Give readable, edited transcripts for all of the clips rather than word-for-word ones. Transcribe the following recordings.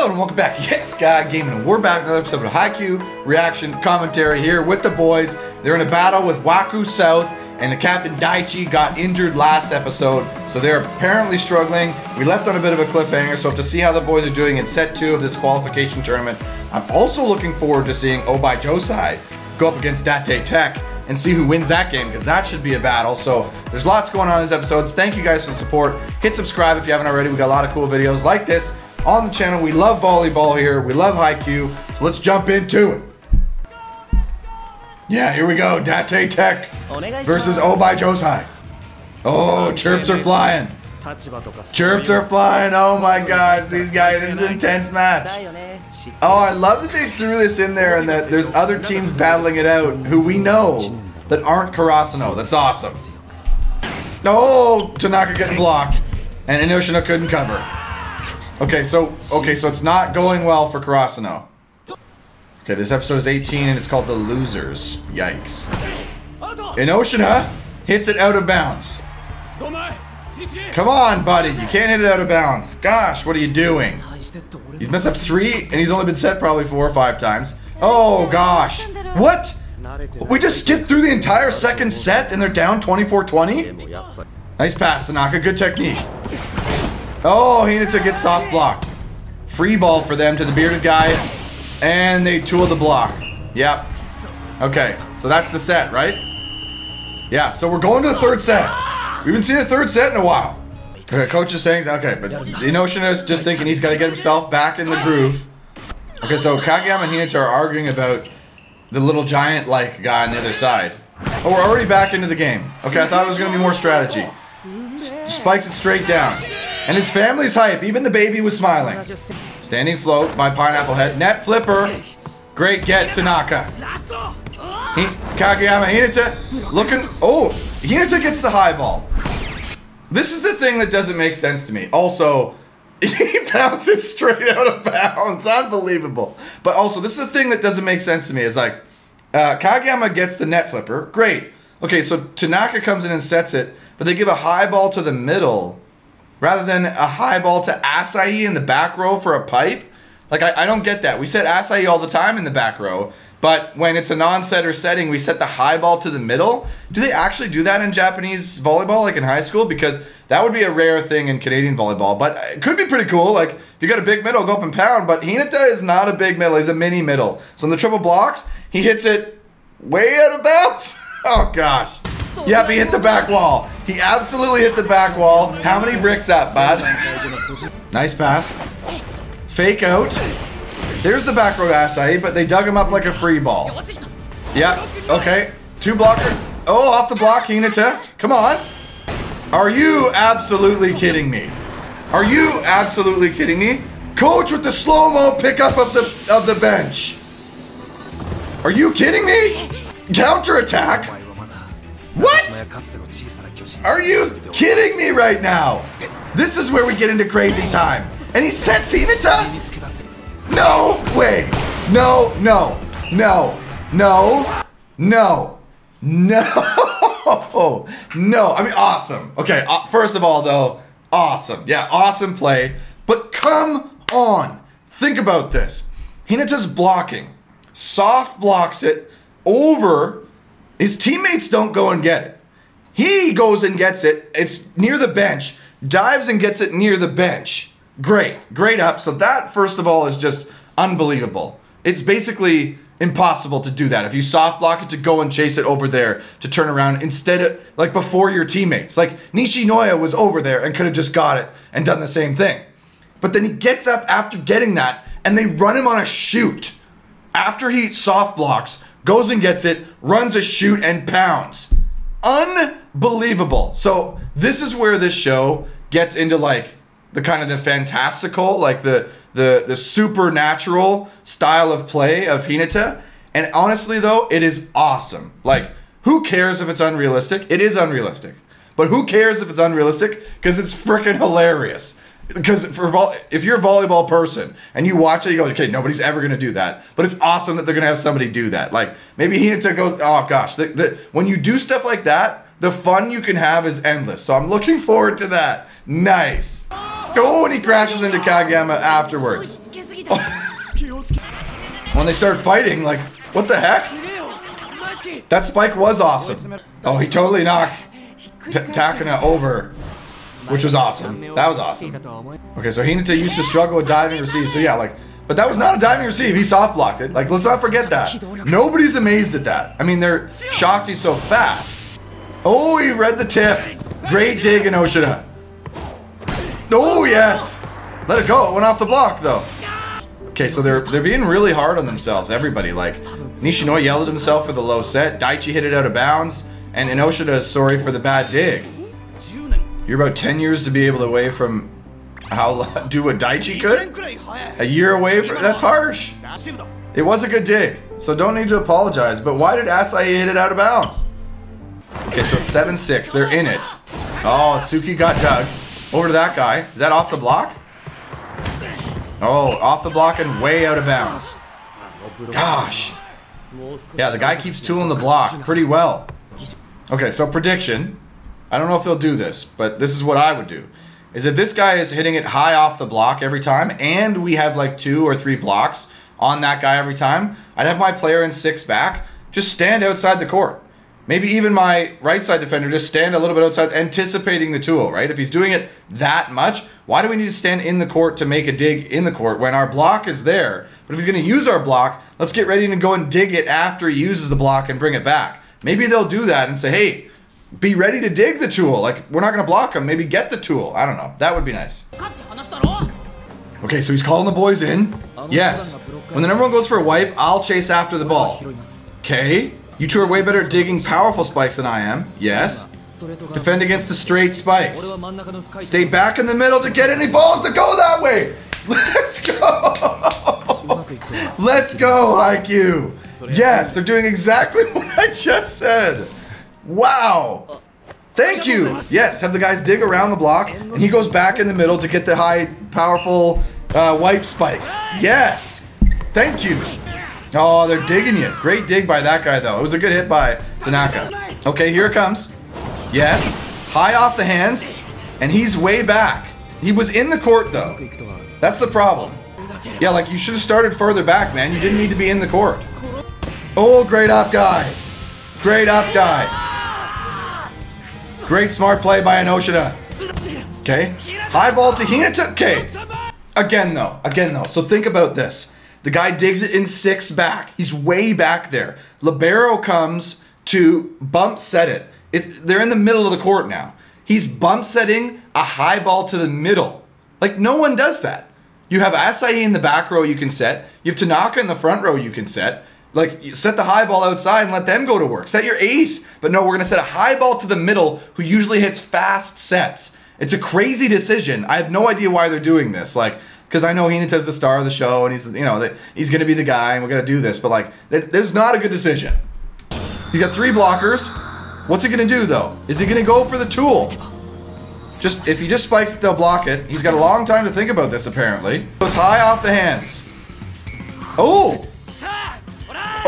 Hello and welcome back to Yes God Gaming, and we're back with another episode of Haikyuu Reaction Commentary here with the boys. They're in a battle with Waku South, and the Captain Daichi got injured last episode, so they're apparently struggling. We left on a bit of a cliffhanger, so to see how the boys are doing in set 2 of this qualification tournament, I'm also looking forward to seeing Obai Josai go up against Date Tech and see who wins that game, because that should be a battle. So there's lots going on in these episodes. Thank you guys for the support. Hit subscribe if you haven't already. We got a lot of cool videos like this on the channel. We love volleyball here. We love Haikyuu. So let's jump into it. Yeah, here we go. Date Tech versus Obai Josai. Oh, chirps are flying. Chirps are flying. Oh my god, these guys, this is an intense match. Oh, I love that they threw this in there and that there's other teams battling it out who we know that aren't Karasuno. That's awesome. Oh, Tanaka getting blocked and ENNOSHITA couldn't cover. Okay, so it's not going well for Karasuno. Okay, this episode is 18 and it's called The Losers. Yikes. ENNOSHITA hits it out of bounds. Come on, buddy. You can't hit it out of bounds. Gosh, what are you doing? He's messed up 3 and he's only been set probably 4 or 5 times. Oh, gosh. What? We just skipped through the entire second set and they're down 24-20? Nice pass, Tanaka. Good technique. Oh, Hinata gets soft blocked. Free ball for them to the bearded guy. And they tool the block. Yep. Okay, so that's the set, right? Yeah, so we're going to the third set. We haven't seen a third set in a while. Okay, coach is saying, okay, but ENNOSHITA is just thinking he's got to get himself back in the groove. Okay, so Kageyama and Hinata are arguing about the little giant-like guy on the other side. Oh, we're already back into the game. Okay, I thought it was going to be more strategy. Spikes it straight down. And his family's hype. Even the baby was smiling. Standing float by Pineapple Head. Net flipper. Great get, Tanaka. Kageyama, Hinata looking. Oh, Hinata gets the high ball. This is the thing that doesn't make sense to me. Also, he bounced it straight out of bounds. Unbelievable. But also, this is the thing that doesn't make sense to me. It's like, Kageyama gets the net flipper. Great. Okay, so Tanaka comes in and sets it, but they give a high ball to the middle rather than a high ball to Asahi in the back row for a pipe. Like, I don't get that. We set Asahi all the time in the back row, but when it's a non-setter setting, we set the high ball to the middle. Do they actually do that in Japanese volleyball, like in high school? Because that would be a rare thing in Canadian volleyball, but it could be pretty cool. Like, if you got a big middle, go up and pound, but Hinata is not a big middle, he's a mini middle. So in the triple blocks, he hits it way out of bounds. Oh gosh. Yep, he hit the back wall. He absolutely hit the back wall. How many bricks up, bud? Nice pass. Fake out. There's the back row Asahi, but they dug him up like a free ball. Yep, okay. 2 blocker. Oh, off the block, Hinata. Come on. Are you absolutely kidding me? Are you absolutely kidding me? Coach with the slow-mo pickup of the bench. Are you kidding me? Counter-attack? What? Are you kidding me right now? This is where we get into crazy time. And he sets Hinata? No way. No, no, no, no, no, no, no. I mean, awesome. Okay, first of all, though, awesome. Yeah, awesome play. But come on. Think about this. Hinata's blocking. Soft blocks it over. His teammates don't go and get it. He goes and gets it. It's near the bench. Dives and gets it near the bench. Great. Great up. So that, first of all, is just unbelievable. It's basically impossible to do that. If you soft block it, to go and chase it over there, to turn around instead of, like, before your teammates. Like, Nishinoya was over there and could have just got it and done the same thing. But then he gets up after getting that, and they run him on a shoot. After he soft blocks, goes and gets it, runs a shoot, and pounds. Unbelievable. So this is where this show gets into, like, the kind of the fantastical, like the supernatural style of play of Hinata. And honestly, though, it is awesome. Like, who cares if it's unrealistic? It is unrealistic. But who cares if it's unrealistic? Because it's freaking hilarious. Because if you're a volleyball person and you watch it, you go, okay, nobody's ever going to do that. But it's awesome that they're going to have somebody do that. Like, maybe Hinata goes, oh gosh. When you do stuff like that, the fun you can have is endless. So I'm looking forward to that. Nice. Oh, and he crashes into Kageyama afterwards. when they started fighting, like, what the heck? That spike was awesome. Oh, he totally knocked Takana over, which was awesome. That was awesome. Okay, so Hinata used to struggle with diving receive. So yeah, like, but that was not a diving receive. He soft blocked it. Like, let's not forget that. Nobody's amazed at that. I mean, they're shocked he's so fast. Oh, he read the tip. Great dig, ENNOSHITA. Oh, yes. Let it go. It went off the block, though. Okay, so they're being really hard on themselves, everybody. Like, Nishinoya yelled at himself for the low set. Daichi hit it out of bounds. And ENNOSHITA is sorry for the bad dig. You're about 10 years to be able to away from do what Daichi could? A year away from... That's harsh. It was a good dig, so don't need to apologize. But why did Asahi hit it out of bounds? Okay, so it's 7-6. They're in it. Oh, Tsuki got dug. Over to that guy. Is that off the block? Oh, off the block and way out of bounds. Gosh. Yeah, the guy keeps tooling the block pretty well. Okay, so prediction. I don't know if they'll do this, but this is what I would do. Is if this guy is hitting it high off the block every time, and we have like 2 or 3 blocks on that guy every time, I'd have my player in 6 back just stand outside the court. Maybe even my right side defender just stand a little bit outside, anticipating the tool, right? If he's doing it that much, why do we need to stand in the court to make a dig in the court when our block is there? But if he's going to use our block, let's get ready to go and dig it after he uses the block and bring it back. Maybe they'll do that and say, hey, be ready to dig the tool. Like, we're not going to block him. Maybe get the tool. I don't know. That would be nice. Okay, so he's calling the boys in. Yes. When the number one goes for a wipe, I'll chase after the ball. Okay. You two are way better at digging powerful spikes than I am. Yes. Defend against the straight spikes. Stay back in the middle to get any balls to go that way. Let's go. Let's go, Haikyuu. Yes, they're doing exactly what I just said. Wow. Thank you. Yes, have the guys dig around the block, and he goes back in the middle to get the high, powerful wipe spikes. Yes. Thank you. Oh, they're digging you. Great dig by that guy, though. It was a good hit by Tanaka. Okay, here it comes. Yes. High off the hands, and he's way back. He was in the court, though. That's the problem. Yeah, like, you should have started further back, man. You didn't need to be in the court. Oh, great up guy. Great up guy. Great smart play by ENNOSHITA. Okay. High ball to Hinata. Okay. Again, though. So think about this. The guy digs it in 6 back. He's way back there. Libero comes to bump set it. They're in the middle of the court now. He's bump setting a high ball to the middle. Like, no one does that. You have Asahi in the back row you can set. You have Tanaka in the front row you can set. Like, you set the high ball outside and let them go to work. Set your ace. But no, we're going to set a high ball to the middle who usually hits fast sets. It's a crazy decision. I have no idea why they're doing this. Like, because I know Hinata's the star of the show, and he's, you know, he's going to be the guy, and we're going to do this. But, like, there's not a good decision. He's got 3 blockers. What's he going to do, though? Is he going to go for the tool? If he just spikes it, they'll block it. He's got a long time to think about this, apparently. Goes high off the hands. Oh!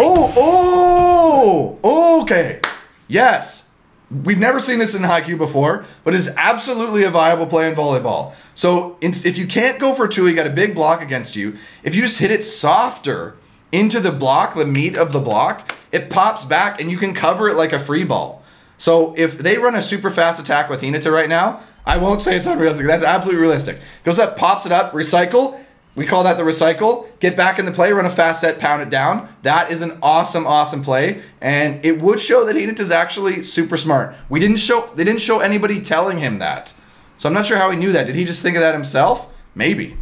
Oh! Okay. Yes. We've never seen this in Haikyuu before, but it's absolutely a viable play in volleyball. So if you can't go for a tool, you got a big block against you. If you just hit it softer into the block, the meat of the block, it pops back and you can cover it like a free ball. So if they run a super fast attack with Hinata right now, I won't say it's unrealistic. That's absolutely realistic. Goes up, pops it up, recycle. We call that the recycle. Get back in the play, run a fast set, pound it down. That is an awesome, awesome play. And it would show that Hinata's actually super smart. They didn't show anybody telling him that. So I'm not sure how he knew that. Did he just think of that himself? Maybe.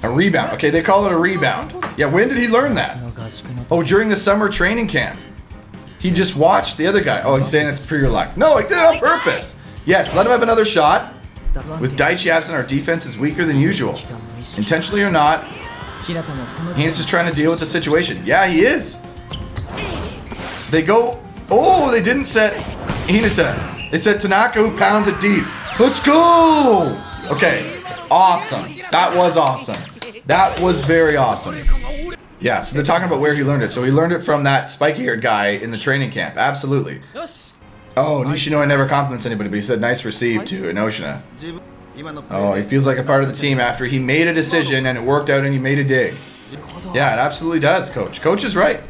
A rebound. Okay, they call it a rebound. Yeah, when did he learn that? Oh, during the summer training camp. He just watched the other guy. Oh, he's saying that's pure luck. No, he did it on purpose. Yes, let him have another shot. With Daichi absent, our defense is weaker than usual. Intentionally or not, Hinata's just trying to deal with the situation. Yeah, he is. They go... Oh, they didn't set Hinata. They set Tanaka, who pounds it deep. Let's go! Okay, awesome. That was awesome. That was very awesome. Yeah, so they're talking about where he learned it. So he learned it from that spiky-haired guy in the training camp. Absolutely. Oh, Nishinoya never compliments anybody, but he said nice receive to ENNOSHITA. Oh, he feels like a part of the team after he made a decision and it worked out and he made a dig. Yeah, it absolutely does, Coach. Coach is right.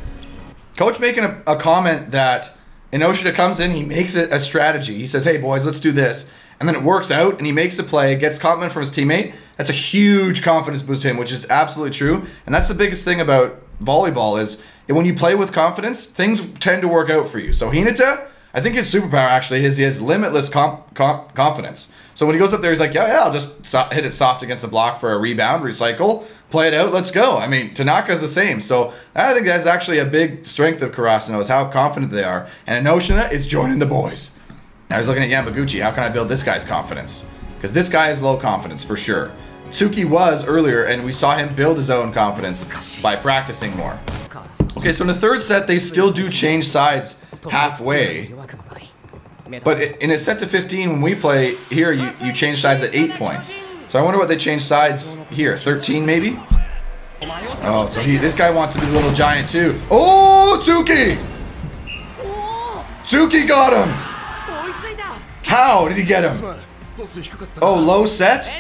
Coach making a comment that ENNOSHITA comes in, he makes it a strategy. He says, hey, boys, let's do this. And then it works out, and he makes the play, gets compliment from his teammate. That's a huge confidence boost to him, which is absolutely true. And that's the biggest thing about volleyball is when you play with confidence, things tend to work out for you. So Hinata, I think his superpower actually is he has limitless confidence. So when he goes up there, he's like, yeah, I'll just hit it soft against the block for a rebound, recycle, play it out, let's go. I mean, Tanaka's the same. So I think that's actually a big strength of Karasuno is how confident they are. And ENNOSHITA is joining the boys. Now he's looking at Yamaguchi. How can I build this guy's confidence? Because this guy has low confidence for sure. Tsuki was earlier, and we saw him build his own confidence by practicing more. Okay, so in the third set, they still do change sides halfway. But in a set to 15, when we play here, you change sides at 8 points. So I wonder what they changed sides here. 13 maybe? Oh, so this guy wants to be the little giant too. Oh, Tsuki! Tsuki got him! How did he get him? Oh, low set?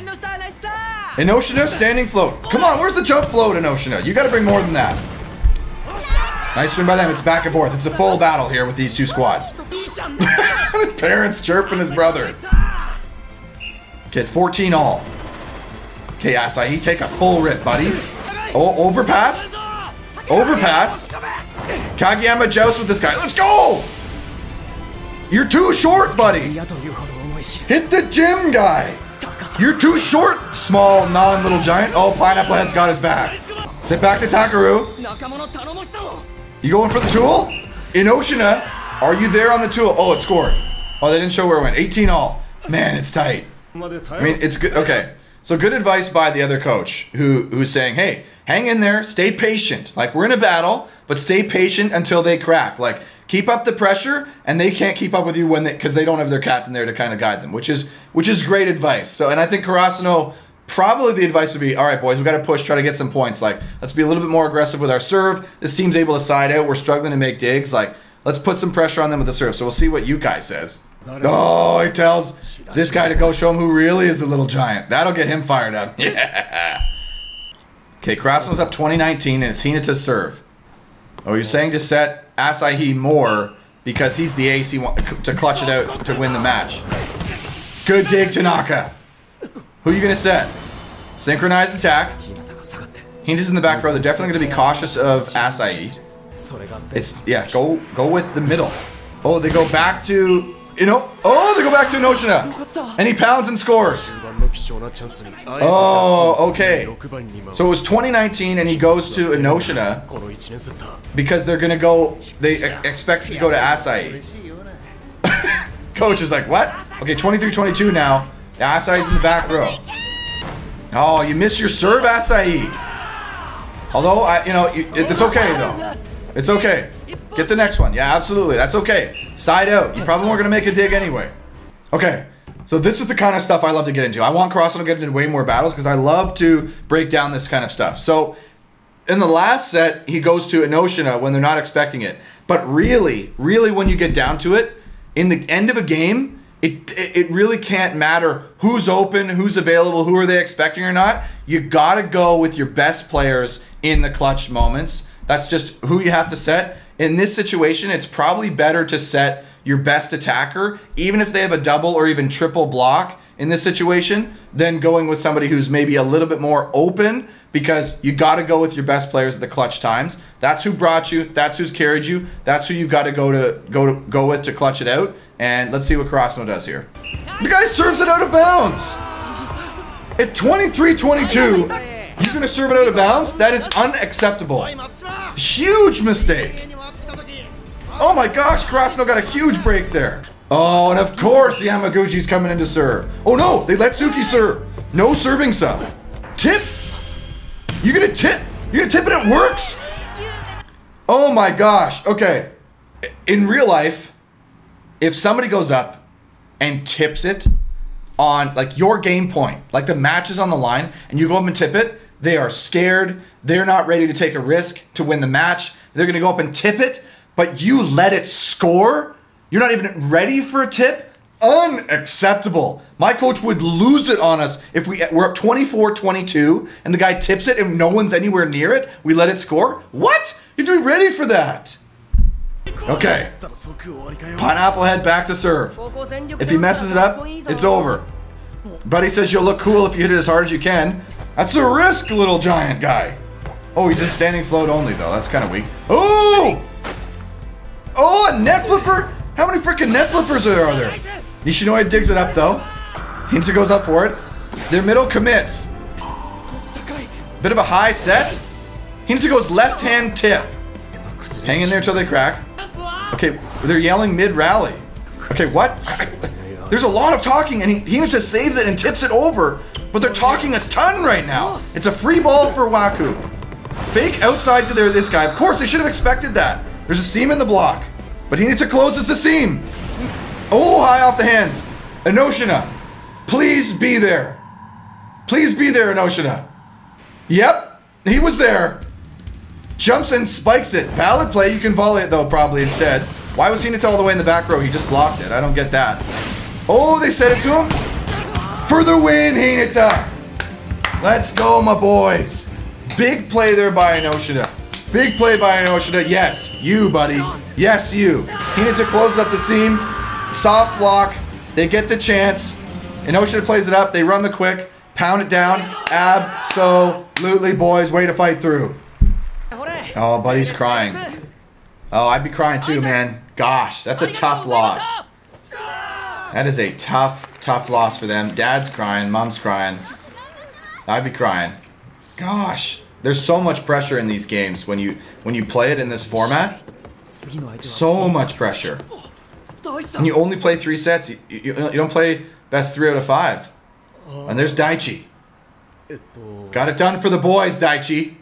ENNOSHITA, standing float. Come on, where's the jump float, ENNOSHITA? You gotta bring more than that. Nice swing by them. It's back and forth. It's a full battle here with these two squads. His parents chirping his brother. Okay, it's 14 all. Okay, Asahi, take a full rip, buddy. Oh, overpass. Overpass. Kageyama joust with this guy. Let's go! You're too short, buddy. Hit the gym guy. You're too short, small, non-little giant. Oh, Pineapple Head's got his back. Sit back to Takaru. You going for the tool? ENNOSHITA, are you there on the tool? Oh, it scored. Oh, they didn't show where it went. 18 all. Man, it's tight. I mean, it's good. Okay, so good advice by the other coach who's saying, hey, hang in there, stay patient. Like, we're in a battle, but stay patient until they crack. Like, keep up the pressure, and they can't keep up with you because they don't have their captain there to kind of guide them, which is great advice. So, and I think Karasuno, probably the advice would be, all right, boys, we got to push, try to get some points. Like, let's be a little bit more aggressive with our serve. This team's able to side out. We're struggling to make digs. Like, let's put some pressure on them with the serve. So we'll see what Yukai says. Oh, he tells this guy to go show him who really is the little giant. That'll get him fired up. Yeah. Okay, Karasuno's up 20-19, and it's Hinata's serve. Oh, you're saying to set Asahi more because he's the ace, he wants to clutch it out to win the match. Good dig, Tanaka. Who are you going to set? Synchronized attack. Hinata's in the back row. They're definitely going to be cautious of Asahi. It's, yeah, go with the middle. Oh, they go back to, they go back to ENNOSHITA. And he pounds and scores. Oh, okay. So it was 2019 and he goes to ENNOSHITA because they're going to go, they expect to go to Asahi. Coach is like, what? Okay, 23-22 now. Asahi's in the back row. Oh, you missed your serve, Asahi. Although, it's okay, though. It's okay. Get the next one. Yeah, absolutely. That's okay. Side out. You probably weren't going to make a dig anyway. Okay. So this is the kind of stuff I love to get into. I want Karasuno to get into way more battles because I love to break down this kind of stuff. So in the last set, he goes to ENNOSHITA when they're not expecting it. But really, really when you get down to it, in the end of a game, it really can't matter who's open, who's available, who are they expecting or not. You gotta go with your best players in the clutch moments. That's just who you have to set. In this situation, it's probably better to set your best attacker, even if they have a double or even triple block in this situation, than going with somebody who's maybe a little bit more open, because you got to go with your best players at the clutch times. That's who brought you. That's who's carried you. That's who you've got to go with to clutch it out. And let's see what Karasuno does here. The guy serves it out of bounds. At 23-22, you're going to serve it out of bounds? That is unacceptable. Huge mistake. Oh my gosh, Karasuno got a huge break there. Oh, and of course Yamaguchi's coming in to serve. Oh no, they let Tsuki serve. No serving sub. Tip? You're gonna tip? You're gonna tip and it works? Oh my gosh, okay. In real life, if somebody goes up and tips it on like your game point, like the match is on the line, and you go up and tip it, they are scared. They're not ready to take a risk to win the match. They're gonna go up and tip it, but you let it score. You're not even ready for a tip. Unacceptable. My coach would lose it on us if we're up 24-22 and the guy tips it and no one's anywhere near it. We let it score? What? You have to be ready for that. Okay. Pineapple Head back to serve. If he messes it up, it's over. Buddy says you'll look cool if you hit it as hard as you can. That's a risk, little giant guy. Oh, he's just standing float only though. That's kind of weak. Oh! Oh, a net flipper? How many freaking net flippers are there? Nishinoya digs it up though. Hinta goes up for it. Their middle commits. Bit of a high set. Hinta goes left hand tip. Hang in there till they crack. Okay, they're yelling mid-rally. Okay, what? There's a lot of talking and Hinta saves it and tips it over. But they're talking a ton right now. It's a free ball for Waku. Fake outside to this guy. Of course, they should have expected that. There's a seam in the block. But Hinta closes the seam. Oh, high off the hands. ENNOSHITA, please be there. Please be there, ENNOSHITA. Yep, he was there. Jumps and spikes it. Valid play. You can volley it, though, probably instead. Why was Hinta all the way in the back row? He just blocked it. I don't get that. Oh, they said it to him. For the win, Hinta. Let's go, my boys. Big play there by ENNOSHITA. Big play by ENNOSHITA. Yes, you, buddy. Yes, you. Hinta closes up the seam. Soft block. They get the chance. ENNOSHITA plays it up. They run the quick. Pound it down. Absolutely, boys. Way to fight through. Oh, buddy's crying. Oh, I'd be crying too, man. Gosh, that's a tough loss. That is a tough loss for them. Dad's crying. Mom's crying. I'd be crying. Gosh. There's so much pressure in these games when you play it in this format. So much pressure. And you only play 3 sets. You don't play best 3 out of 5. And there's Daichi. Got it done for the boys, Daichi.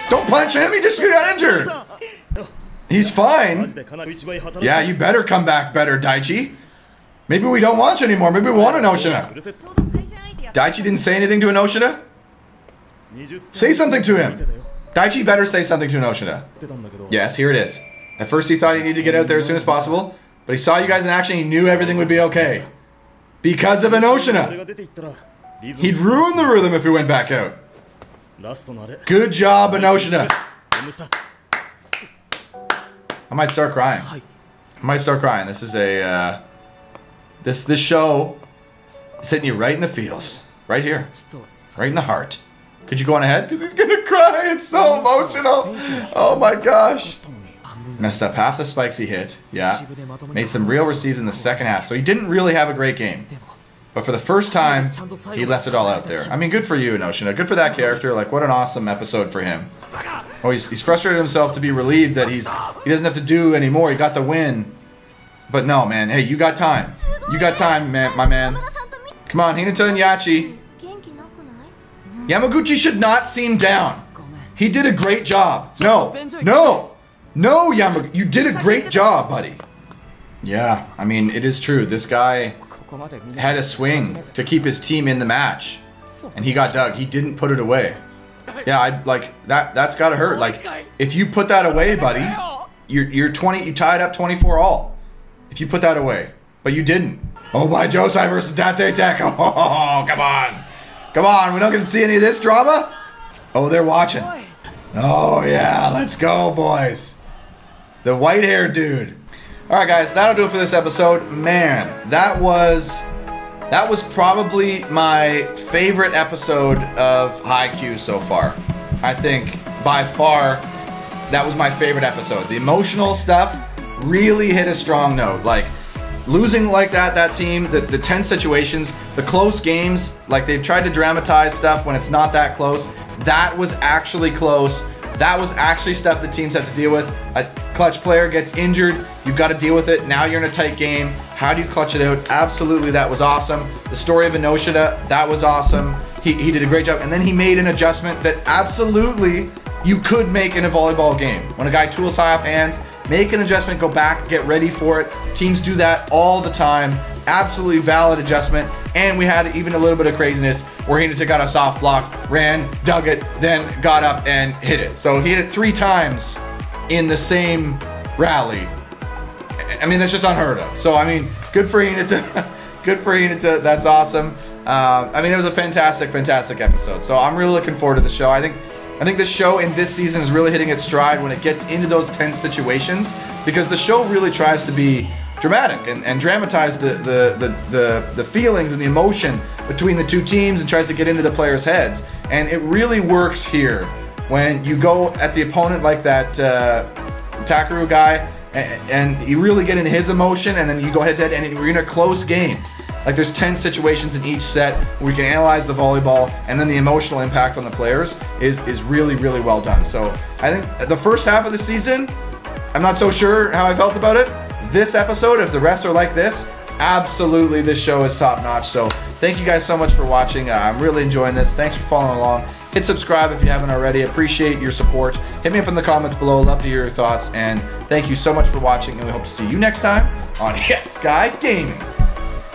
Don't punch him. He just got injured. He's fine. Yeah, you better come back better, Daichi. Maybe we don't want you anymore. Maybe we want ENNOSHITA. Daichi didn't say anything to ENNOSHITA? Say something to him. Daichi better say something to ENNOSHITA. Yes, here it is. At first he thought he needed to get out there as soon as possible, but he saw you guys in action, he knew everything would be okay. Because of ENNOSHITA. He'd ruin the rhythm if he went back out. Good job, ENNOSHITA. I might start crying. I might start crying. This is a this show is hitting you right in the feels. Right here. Right in the heart. Could you go on ahead? Because he's gonna cry. It's so emotional. Oh my gosh. Messed up half the spikes he hit. Yeah. Made some real receives in the second half. So he didn't really have a great game. But for the first time, he left it all out there. I mean, good for you, ENNOSHITA. Good for that character. Like, what an awesome episode for him. Oh, he's frustrated himself to be relieved that he doesn't have to do anymore. He got the win. But no, man. Hey, you got time. You got time, man, my man. Come on, Hinata and Yachi. Yamaguchi should not seem down. He did a great job. No, Yamaguchi. You did a great job, buddy. Yeah, I mean, it is true. This guy had a swing to keep his team in the match. And he got dug. He didn't put it away. Yeah, that's gotta hurt. Like, if you put that away, buddy, you tied up 24 all. If you put that away. But you didn't. Oh my Josai versus Date Tech. Oh, come on. Come on, we're not gonna see any of this drama? Oh, they're watching. Oh yeah, let's go, boys. The white-haired dude. Alright guys, that'll do it for this episode. Man, that was probably my favorite episode of Haikyuu so far. I think by far that was my favorite episode. The emotional stuff really hit a strong note. Like, losing like that team, the tense situations, the close games, like they've tried to dramatize stuff when it's not that close. That was actually close. That was actually stuff the teams have to deal with. A clutch player gets injured, you've got to deal with it. Now you're in a tight game. How do you clutch it out? Absolutely, that was awesome. The story of ENNOSHITA, that was awesome. He did a great job. And then he made an adjustment that absolutely you could make in a volleyball game. When a guy tools high off hands, make an adjustment, go back, get ready for it. Teams do that all the time. Absolutely valid adjustment. And we had even a little bit of craziness where Hinata got a soft block, ran, dug it, then got up and hit it. So he hit it 3 times in the same rally. I mean, that's just unheard of. So, I mean, good for Hinata. Good for Hinata. That's awesome. I mean, it was a fantastic episode. So I'm really looking forward to the show. I think the show in this season is really hitting its stride when it gets into those tense situations, because the show really tries to be dramatic and dramatize the feelings and the emotion between the two teams and tries to get into the players' heads. And it really works here when you go at the opponent like that Takaru guy and you really get into his emotion, and then you go head-to-head and we're in a close game. Like, there's 10 situations in each set where we can analyze the volleyball, and then the emotional impact on the players is really, really well done. So I think the first half of the season, I'm not so sure how I felt about it. This episode, if the rest are like this, absolutely this show is top notch. So thank you guys so much for watching. I'm really enjoying this. Thanks for following along. Hit subscribe if you haven't already. Appreciate your support. Hit me up in the comments below. Love to hear your thoughts. And thank you so much for watching, and we hope to see you next time on Yes Guy Gaming.